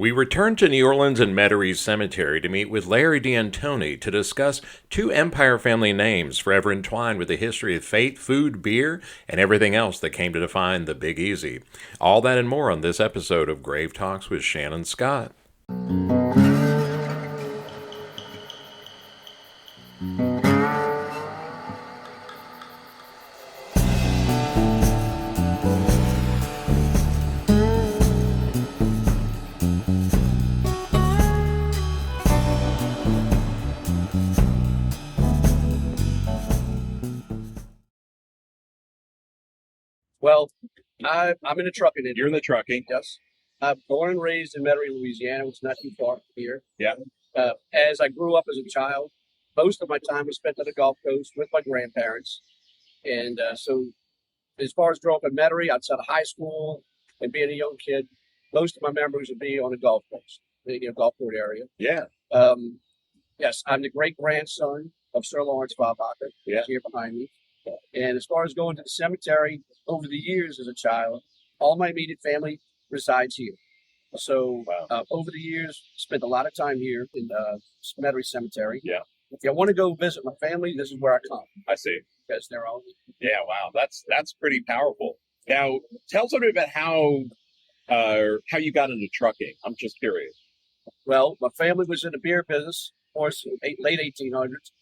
We returned to New Orleans and Metairie Cemetery to meet with Larry D'Antoni to discuss two Empire family names forever entwined with the history of faith, food, beer, and everything else that came to define the Big Easy. All that and more on this episode of Grave Talks with Shannon Scott. Well, I'm in the trucking industry. You're in the trucking. Yes. I'm born and raised in Metairie, Louisiana, which is not too far from here. Yeah. As I grew up as a child, most of my time was spent on the Gulf Coast with my grandparents. And so as far as growing up in Metairie, outside of high school and being a young kid, most of my memories would be on the Gulf Coast, the Gulfport area. Yeah. Yes, I'm the great-grandson of Sir Lawrence Fabacher. Yeah. He's here behind me. And as far as going to the cemetery, over the years as a child, all my immediate family resides here. So over the years, spent a lot of time here in Metairie Cemetery. Yeah. If you want to go visit my family, this is where I come. I see. Because they're all. Yeah, wow, that's pretty powerful. Now, tell us a little bit about how you got into trucking. I'm just curious. Well, my family was in the beer business, of course, late 1800s.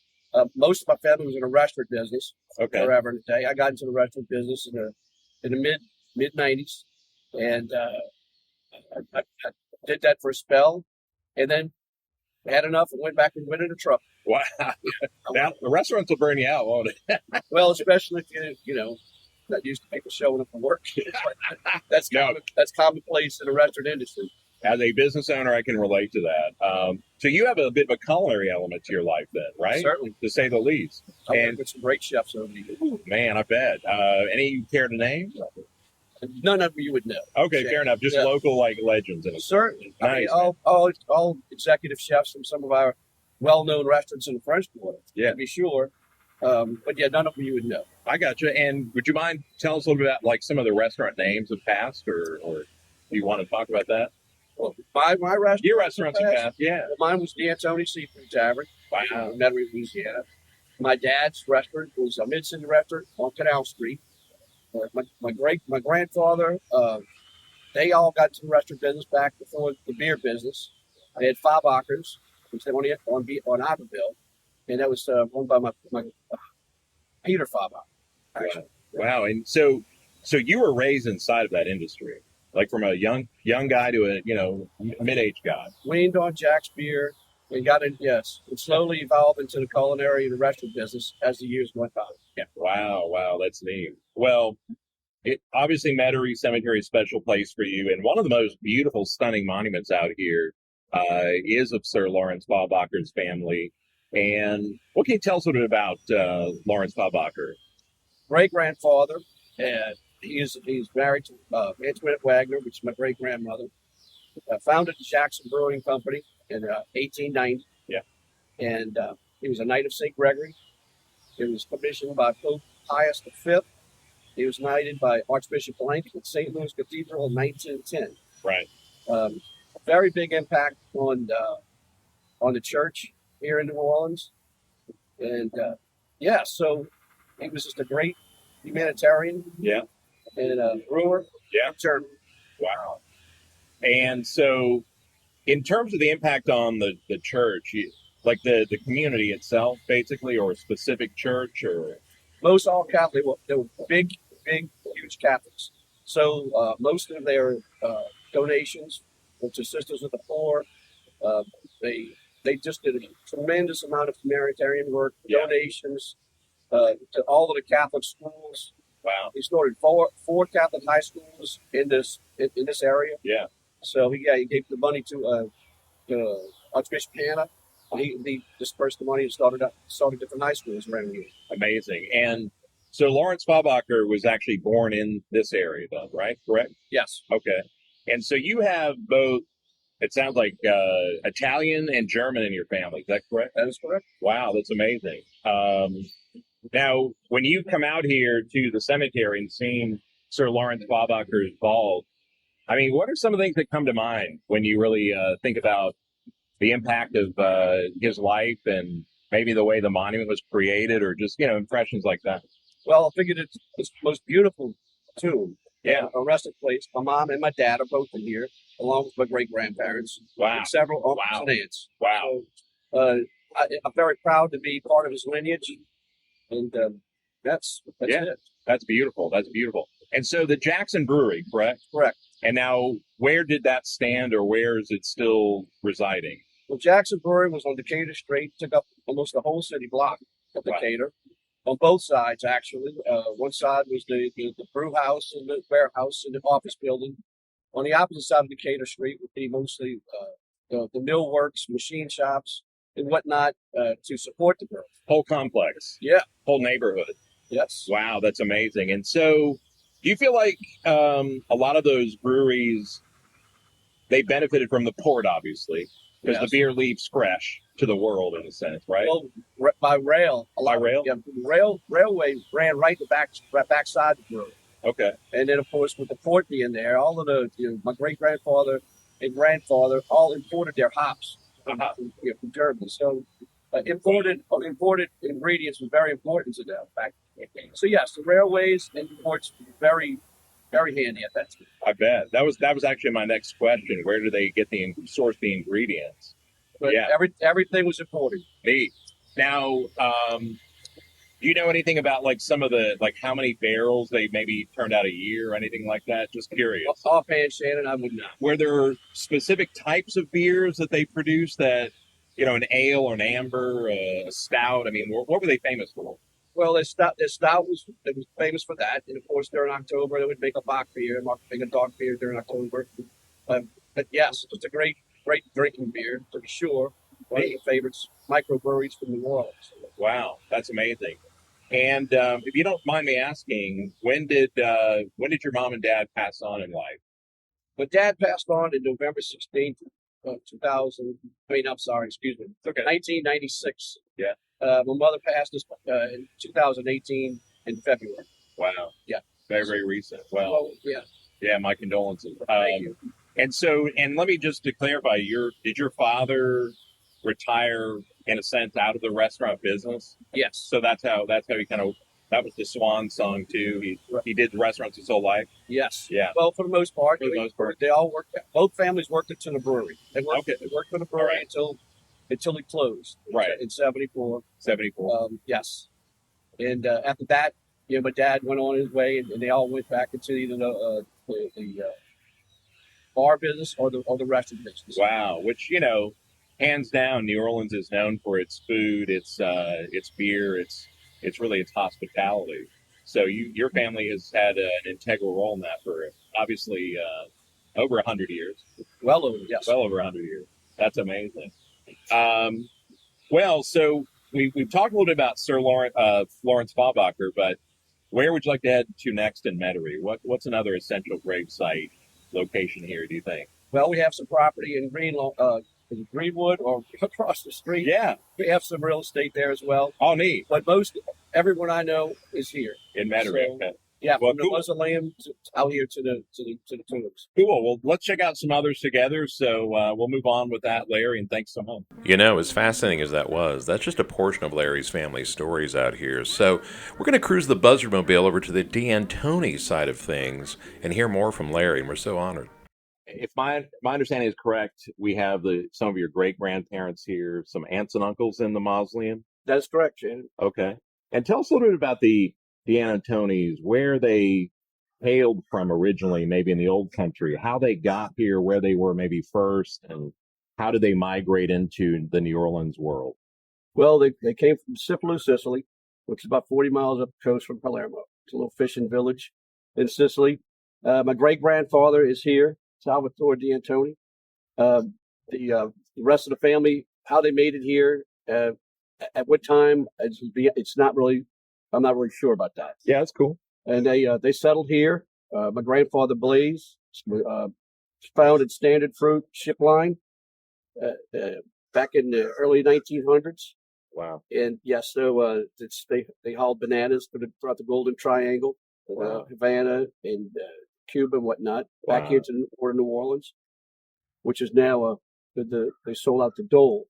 Most of my family was in a restaurant business. Okay. Forever in the day. I got into the restaurant business in the mid 90s, and I did that for a spell, and then had enough and went back and went in a truck. Wow. Now the restaurants will burn you out, won't it? Well, especially if you know not used to people showing up for work. That's commonplace in the restaurant industry. As a business owner, I can relate to that. So you have a bit of a culinary element to your life then, right? Certainly. To say the least. I And worked with some great chefs over the years. man, I bet. Any you care to name? None of you would know. Okay, fair enough. Just local like legends. In Certainly. Nice, I mean, all executive chefs from some of our well-known restaurants in the French Quarter. Yeah. To be sure. But yeah, none of them you would know. I got you. And would you mind telling us a little bit about like some of the restaurant names of past, or do you want to talk about that? Well, my restaurant. Your restaurants of past, yeah. Well, mine was D'Antoni Seafood Tavern. Wow. In Metairie, Louisiana. My dad's restaurant was a mid-city restaurant on Canal Street. My grandfather, they all got to the restaurant business back before the beer business. They had Fabachers, which they only had on Iberville, and that was owned by my Peter Fabacher. Wow. And so you were raised inside of that industry, like from a young guy to a mid-age guy. Weaned on Jax beer and got in, yes, and slowly evolved into the culinary and the restaurant business as the years went by. Yeah. Wow, that's neat. Well, obviously Metairie Cemetery is a special place for you, and one of the most beautiful, stunning monuments out here is of Sir Lawrence Fabacher's family. And what can you tell us a little bit about Lawrence Fabacher? Great-grandfather, and he's married to Antoinette Wagner, which is my great-grandmother. Founded the Jax Brewing Company in 1890. Yeah. And he was a Knight of St. Gregory. He was commissioned by Pope Pius V. He was knighted by Archbishop Blank at St. Louis Cathedral in 1910. Right. Very big impact on the church here in New Orleans. And so he was just a great humanitarian. Yeah. And a brewer. Yeah. Sure. Wow. And so in terms of the impact on the church, like the community itself, basically, or a specific church, or most all Catholic, they were big, huge Catholics. So most of their donations went to Sisters of the Poor. They just did a tremendous amount of humanitarian work, donations to all of the Catholic schools. Wow. He started four Catholic high schools in this area. Yeah. So he gave the money to Archbishop Hannah. He dispersed the money and started different high schools around here. Amazing. And so Lawrence Fabacher was actually born in this area, though, right? Correct? Yes. Okay. And so you have both, it sounds like Italian and German in your family. Is that correct? That is correct. Wow, that's amazing. Now, when you come out here to the cemetery and seeing Sir Lawrence Fabacher's vault, I mean, what are some of the things that come to mind when you really think about the impact of his life and maybe the way the monument was created, or just impressions like that? Well, I figured it's the most beautiful tomb. Yeah. A resting place. My mom and my dad are both in here, along with my great grandparents Wow. and several uncles Wow. and aunts. Wow. So, I'm very proud to be part of his lineage, and that's Yeah. it. That's beautiful. That's beautiful. And so the Jackson Brewery, correct? Correct. And now, where did that stand, or where is it still residing? Well, Jackson Brewery was on Decatur Street, took up almost the whole city block of Decatur, on both sides, actually. One side was the brew house and the warehouse and the office building. On the opposite side of Decatur Street would be mostly the mill works, machine shops, and whatnot to support the brewery. Whole complex. Yeah. Whole neighborhood. Yes. Wow, that's amazing. And so, do you feel like a lot of those breweries, they benefited from the port, obviously, because the beer leaves fresh to the world in a sense, right? Well, by rail. By rail? Yeah, railway ran right back side of the brewery. Okay. And then, of course, with the port being there, all of my great grandfather and grandfather all imported their hops from Germany. So imported ingredients was very important to them back then. So yes, the railways and the ports were very, very handy at that time. I bet that was actually my next question. Where do they get source the ingredients? But everything was imported. Neat. Now, do you know anything about like some of the how many barrels they maybe turned out a year or anything like that? Just curious. Offhand, Shannon, I would not. Were there specific types of beers that they produced that, an ale or an amber, a stout? I mean, what were they famous for? Well, their stout was famous for that, and of course during October they would make a Bach beer, make a dark beer during October. But yes, it's a great drinking beer for sure. One of the favorites microbreweries from New Orleans. Wow, that's amazing. And if you don't mind me asking, when did your mom and dad pass on in life? But Dad passed on in November 16th, 2000. Excuse me. Okay. 1996. Yeah. My mother passed in 2018 in February. Wow. Yeah. Very, very recent. Well, yeah. Yeah, my condolences. Thank you. And let me just to clarify, did your father retire in a sense out of the restaurant business? Yes. So that's how he kind of, that was the swan song too. He did restaurants his whole life. Yes. Yeah. Well, for the most part, they all worked. Both families worked into the brewery. They worked for the brewery until it closed. Right. In 74. 74. Yes. And after that, my dad went on his way, and they all went back into either the bar business or the restaurant business. Wow. Which hands down, New Orleans is known for its food, its beer, it's really its hospitality. So your family has had an integral role in that for obviously over 100 years. Well over, yes. Well over 100 years. That's amazing. Well, so we've talked a little bit about Sir Lawrence Fabacher, but where would you like to head to next in Metairie? What's another essential grave site location here, do you think? Well, we have some property in Greenwood or across the street. Yeah. We have some real estate there as well. Oh, neat. But everyone I know is here. In Metairie, So, okay. Yeah, well, from the mausoleum out here to the tombs. Cool. Well, let's check out some others together. So we'll move on with that, Larry, and thanks so much. As fascinating as that was, that's just a portion of Larry's family stories out here. So we're going to cruise the Buzzardmobile over to the D'Antoni side of things and hear more from Larry, and we're so honored. If my understanding is correct, we have some of your great-grandparents here, some aunts and uncles in the mausoleum? That is correct, Shannon. Okay. And tell us a little bit about the D'Antonis, where they hailed from originally, maybe in the old country, how they got here, where they were maybe first, and how did they migrate into the New Orleans world? Well, they came from Cipollo, Sicily, which is about 40 miles up the coast from Palermo. It's a little fishing village in Sicily. My great-grandfather is here, Salvatore D'Antoni. The rest of the family, how they made it here, at what time, it's not really, I'm not really sure about that. Yeah, that's cool. And they settled here. My grandfather Blaze founded Standard Fruit Ship Line back in the early 1900s. Wow. And yes, so they hauled bananas throughout the Golden Triangle, Wow. Havana and Cuba and whatnot, back here to New Orleans, which is now they sold out the Dole,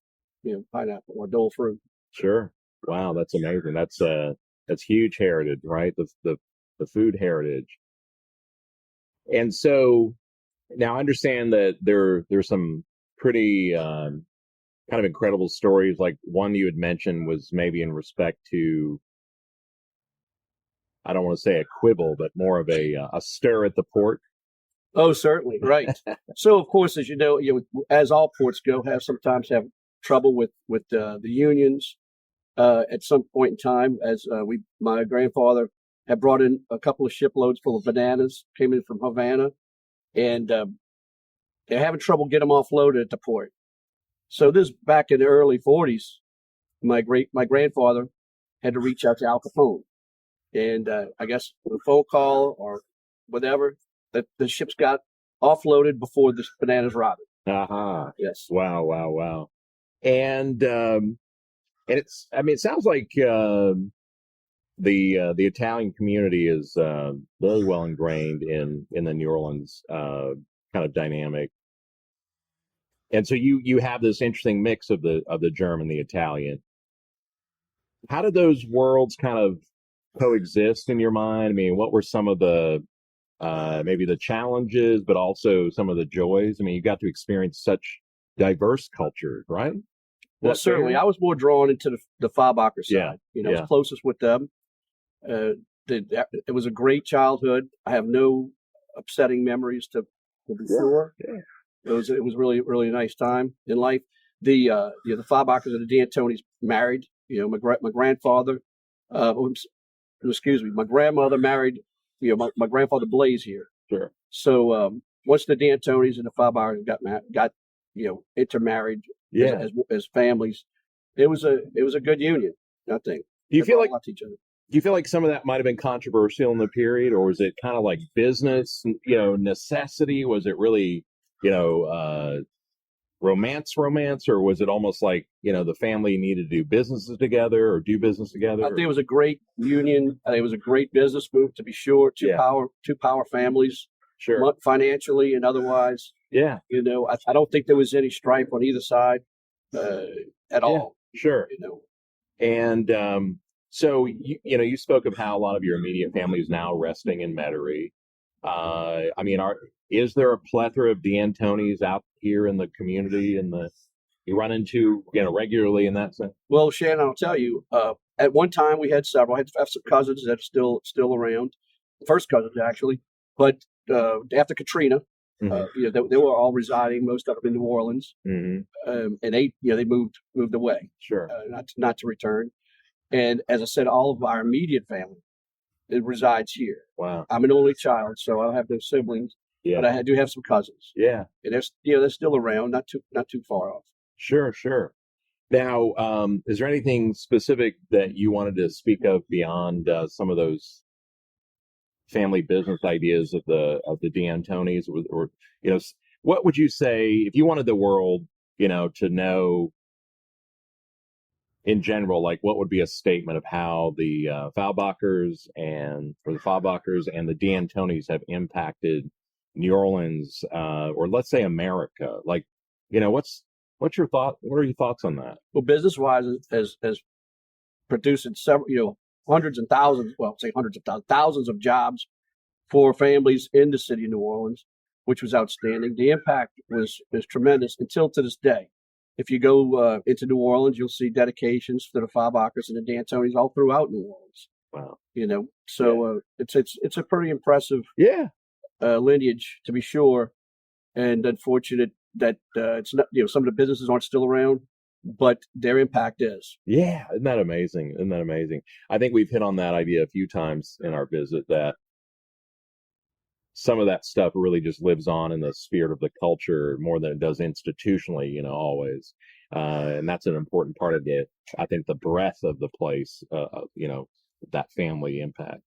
pineapple or Dole fruit. Sure. Wow, that's amazing. That's huge heritage, right? The food heritage. And so now I understand that there's some pretty kind of incredible stories. Like one you had mentioned was maybe in respect to, I don't want to say a quibble, but more of a stir at the port. Oh, certainly, right. So, of course, as you know, as all ports go, sometimes have trouble with the unions. At some point in time, as my grandfather had brought in a couple of shiploads full of bananas, came in from Havana, and they're having trouble getting them offloaded at the port. So this back in the early 40s, my grandfather had to reach out to Al Capone, and I guess with a phone call or whatever, that the ships got offloaded before the bananas rotted. Yes. Wow. And it's, I mean, it sounds like the Italian community is very well ingrained in the New Orleans kind of dynamic. And so you have this interesting mix of the German, the Italian. How did those worlds kind of coexist in your mind? I mean, what were some of the maybe the challenges, but also some of the joys? I mean, you got to experience such diverse cultures, right? Well, certainly. I was more drawn into the Fabacher side. Yeah. I was closest with them. It was a great childhood. I have no upsetting memories to be sure. Yeah. It was really really a nice time in life. The Fabachers and the D'Antonis married. My grandfather, my grandmother married. My grandfather Blaze here. Sure. So once the D'Antonis and the Fabachers got intermarried as families, it was a good union. I think. Do you feel like each other? Do you feel like some of that might have been controversial in the period, or was it kind of like business, necessity? Was it really, romance, or was it almost like, the family needed to do businesses together or do business together? I think it was a great union. I think it was a great business move, to be sure. Two power families, sure, financially and otherwise. Yeah. I don't think there was any strife on either side at all. Sure. And so you spoke of how a lot of your immediate family is now resting in Metairie. I mean, is there a plethora of D'Antonis out here in the community and you run into regularly in that sense? Well, Shannon, I'll tell you. At one time, we had several. I have some cousins that are still around. First cousins, actually. But after Katrina, mm-hmm. They were all residing, most of them in New Orleans, mm-hmm. and they moved away. Sure, not to return. And as I said, all of our immediate family it resides here. Wow. I'm an only child, so I don't have no siblings. Yeah. But I do have some cousins. Yeah. And they're still around, not too far off. Sure. Now, is there anything specific that you wanted to speak of beyond some of those family business ideas of the D'Antonis, or what would you say if you wanted the world, to know in general, like what would be a statement of how the Fabachers and the D'Antonis have impacted New Orleans, or let's say America? Like, what's your thought? What are your thoughts on that? Well, business wise, has produced several, hundreds and thousands. Well, say hundreds of thousands of jobs for families in the city of New Orleans, which was outstanding. The impact was tremendous until to this day. If you go into New Orleans, you'll see dedications to the Fabachers and the D'Antonis all throughout New Orleans. Wow. So it's a pretty impressive lineage, to be sure, and unfortunate that it's not. Some of the businesses aren't still around, but their impact is. Yeah, isn't that amazing? I think we've hit on that idea a few times in our visit, that some of that stuff really just lives on in the spirit of the culture more than it does institutionally, always. And that's an important part of it. I think the breadth of the place, that family impact.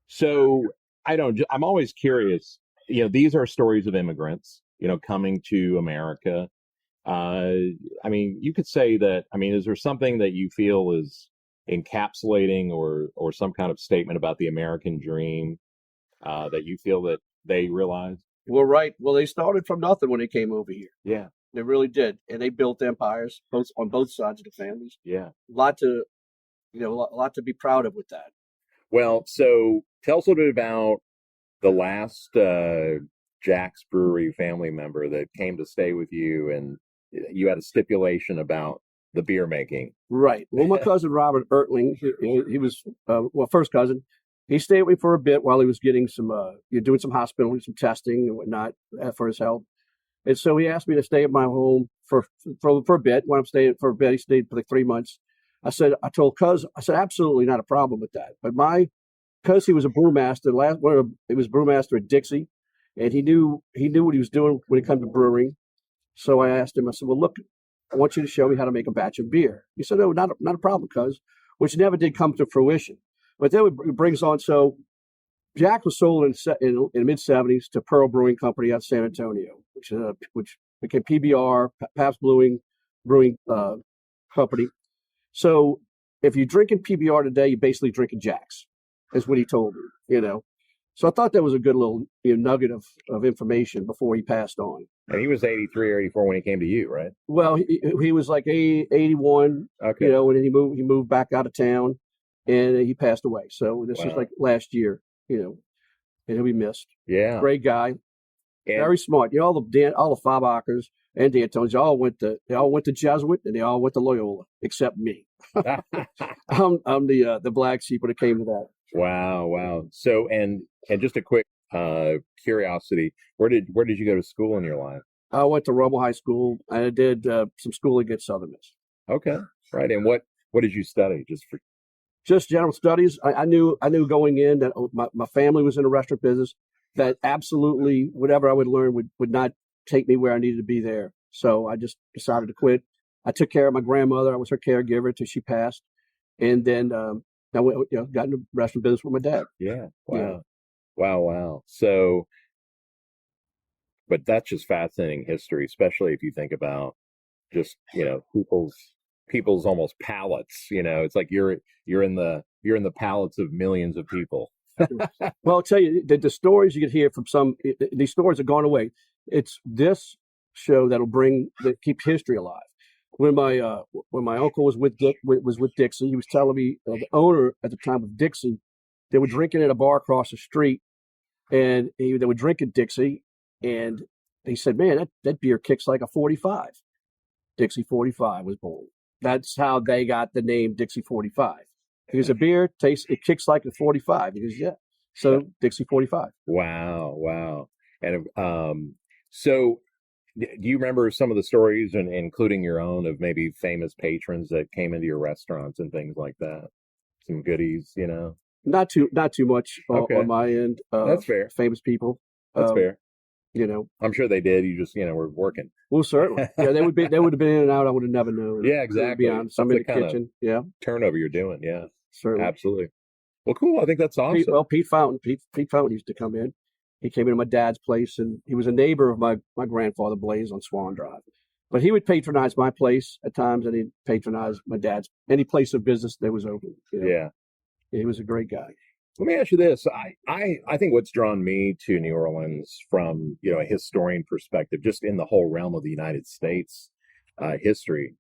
So I'm always curious, these are stories of immigrants, coming to America. I mean, you could say that, is there something that you feel is encapsulating or some kind of statement about the American dream that you feel that they realized? Well, right. Well, they started from nothing when they came over here. Yeah, They really did, and they built empires on both sides of the families. yeah. A lot to, a lot to be proud of with that. Well, so tell us a little bit about the last Jax Brewery family member that came to stay with you, and you had a stipulation about the beer making. Right. Well, my cousin Robert Ertling, he was first cousin. He stayed with me for a bit while he was getting doing some hospital, some testing and whatnot for his health. And so he asked me to stay at my home for a bit. When I'm staying for a bit, he stayed for like 3 months. I told Cuz, I said, absolutely not a problem with that. But because he was a brewmaster, he was brewmaster at Dixie, and he knew what he was doing when it came to brewing. So I asked him, I said, well, look, I want you to show me how to make a batch of beer. He said, no, not a problem, Cuz, which never did come to fruition. But then it brings on, so Jack was sold in the mid '70s to Pearl Brewing Company out of San Antonio, which became PBR, Pabst Brewing Company. So if you're drinking PBR today, you're basically drinking Jack's, is what he told me. So I thought that was a good little nugget of information before he passed on. And he was 83 or 84 when he came to you, right? Well, he was like 81, Okay. and then he moved back out of town, and he passed away. So this was like last year, and he'll be missed. Yeah. Great guy, very smart. All the Fabachers and D'Antoni, they all went to Jesuit, and they all went to Loyola, except me. I'm the black sheep when it came to that. Wow. So, and just a quick curiosity, where did you go to school in your life? I went to Rummel High School. I did some schooling at Southern Miss. Okay, right. And what did you study? Just general studies. I knew going in that my family was in the restaurant business, that absolutely whatever I would learn would not take me where I needed to be there. So I just decided to quit. I took care of my grandmother. I was her caregiver till she passed, and then I went, got into the restaurant business with my dad. Yeah. Wow. Wow. So, but that's just fascinating history, especially if you think about just people's almost palates. It's like you're in the palates of millions of people. Well, I'll tell you, the stories you could hear from these stories have gone away. It's this show that keep history alive. When my uncle was with Dixie, he was telling me the owner at the time of Dixie, they were drinking at a bar across the street, and they were drinking Dixie, and he said, "Man, that beer kicks like a 45." Dixie 45 was born. That's how they got the name Dixie 45. Because a beer it kicks like a 45. He goes, yeah. So Dixie 45. Wow. And so do you remember some of the stories, and including your own, of maybe famous patrons that came into your restaurants and things like that? Some goodies, Not too much on my end. That's fair. Famous people. That's fair. I'm sure they did. You just, were working. Well, certainly. Yeah, they would have been in and out. I would have never known. Yeah, exactly. To be honest, I'm in the kitchen. Yeah. Turnover you're doing. Yeah. Certainly. Absolutely. Well, cool. I think that's awesome. Pete Fountain used to come in. He came into my dad's place, and he was a neighbor of my grandfather Blaze on Swan Drive. But he would patronize my place at times, and he'd patronize my dad's any place of business that was open. Yeah. He was a great guy. Let me ask you this. I think what's drawn me to New Orleans from, a historian perspective, just in the whole realm of the United States history,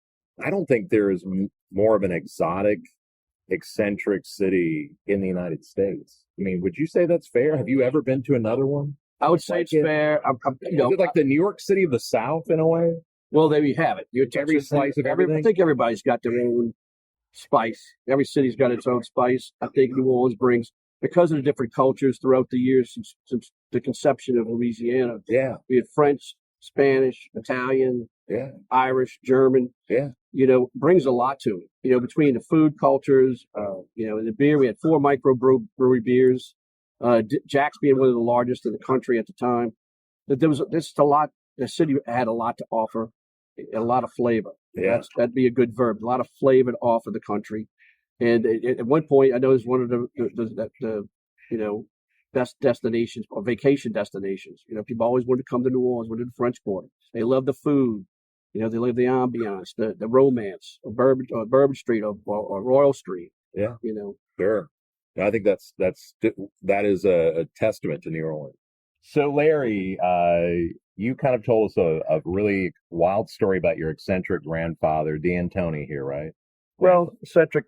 I don't think there is more of an exotic, eccentric city in the United States. I mean, would you say that's fair? Have you ever been to another one? I would say it's fair. Is it like the New York City of the South in a way? Well, there you have it. Every slice of everything. I think everybody's got their own spice. Every city's got its own spice. I think New Orleans brings, because of the different cultures throughout the years since the conception of Louisiana. Yeah. Be it French, Spanish, Italian, Irish, German. Yeah. Brings a lot to it. Between the food cultures, the beer, we had 4 microbrewery beers. Jax being one of the largest in the country at the time. There's a lot. The city had a lot to offer, a lot of flavor. Yeah. That'd be a good verb. A lot of flavor to offer the country. And at one point, I know it's one of the best destinations or vacation destinations. People always wanted to come to New Orleans, went to the French Quarter. They love the food. They love the ambiance, the romance of Bourbon Street or Royal Street. Yeah. Sure. I think that is a testament to New Orleans. So, Larry, you kind of told us a really wild story about your eccentric grandfather, D'Antoni here, right? Well, Eccentric,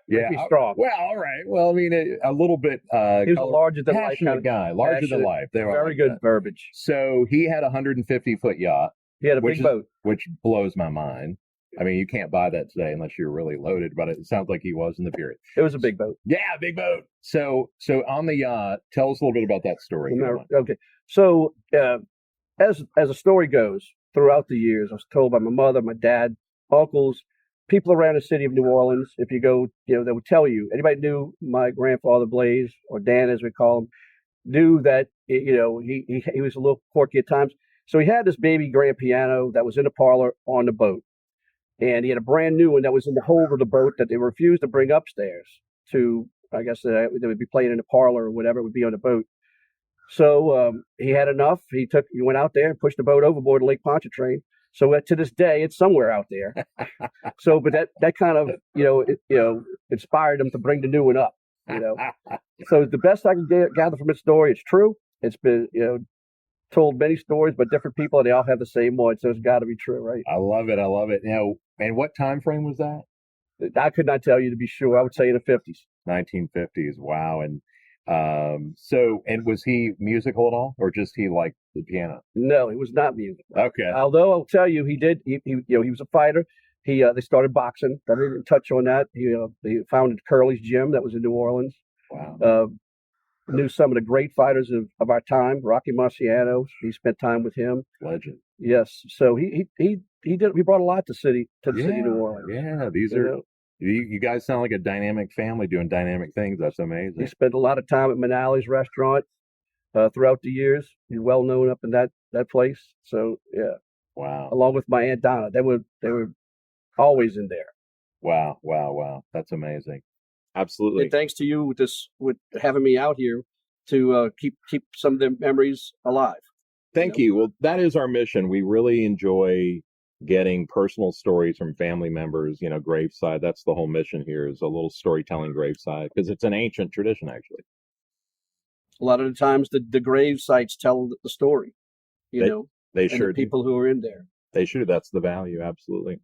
Yeah. pretty strong. Well, all right. Well, I mean, a little bit He was a larger than life passionate kind of guy, larger than passionate, life. They were very like good that. verbiage. So he had a 150-foot yacht, He had a big boat. which blows my mind. I mean, you can't buy that today unless you're really loaded, but it sounds like he was in the period. It was a big boat. Yeah, big boat. So on the yacht, tell us a little bit about that story. if you don't mind. Okay. So, as a story goes, throughout the years, I was told by my mother, my dad, uncles, people around the city of New Orleans. If you go, they would tell you. Anybody knew my grandfather Blaze, or Dan as we call him, knew that he was a little quirky at times. So he had this baby grand piano that was in the parlor on the boat, and he had a brand new one that was in the hold of the boat that they refused to bring upstairs to. I guess they would be playing in the parlor or whatever would be on the boat. So he had enough. He went out there and pushed the boat overboard to Lake Pontchartrain. So to this day, it's somewhere out there. So, but that kind of inspired him to bring the new one up. So the best I can gather from his story, it's true. It's been told many stories, but different people, and they all have the same one. So it's got to be true, right? I love it. I love it. Now, and what time frame was that? I could not tell you to be sure. I would say in the 50s. 1950s. Wow. And and was he musical at all, or just he liked the piano? No, he was not musical. Okay. Although I'll tell you, he did. He was a fighter. They started boxing. I didn't touch on that. He founded Curly's Gym that was in New Orleans. Wow. Knew some of the great fighters of our time. Rocky Marciano. He spent time with him. Legend. Yes. So he brought a lot to the city of New Orleans. Yeah. These are. You guys sound like a dynamic family doing dynamic things. That's amazing. He spent a lot of time at Manali's restaurant throughout the years. He's well known up in that place. So yeah. Wow. Along with my Aunt Donna, they were always in there. Wow. That's amazing. Absolutely. And thanks to you with having me out here to keep some of the memories alive. Thank you. Well, that is our mission. We really enjoy getting personal stories from family members, graveside. That's the whole mission here, is a little storytelling graveside, because it's an ancient tradition, actually. A lot of the times the grave sites tell the story, they sure the people who are in there. They sure. That's the value. Absolutely.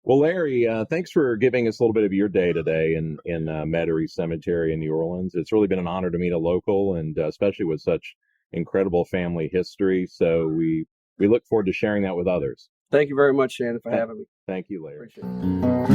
Well, Larry, thanks for giving us a little bit of your day today in Metairie Cemetery in New Orleans. It's really been an honor to meet a local, and especially with such incredible family history. So we look forward to sharing that with others. Thank you very much, Shannon, for having me. Thank you, Larry. Appreciate it.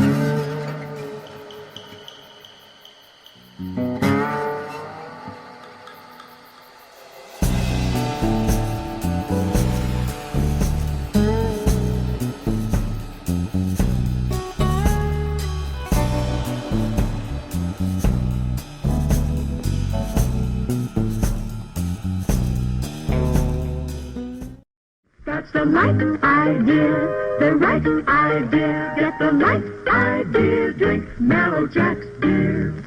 That's the right idea, the right idea. Get the right idea, drink mellow Jax beer.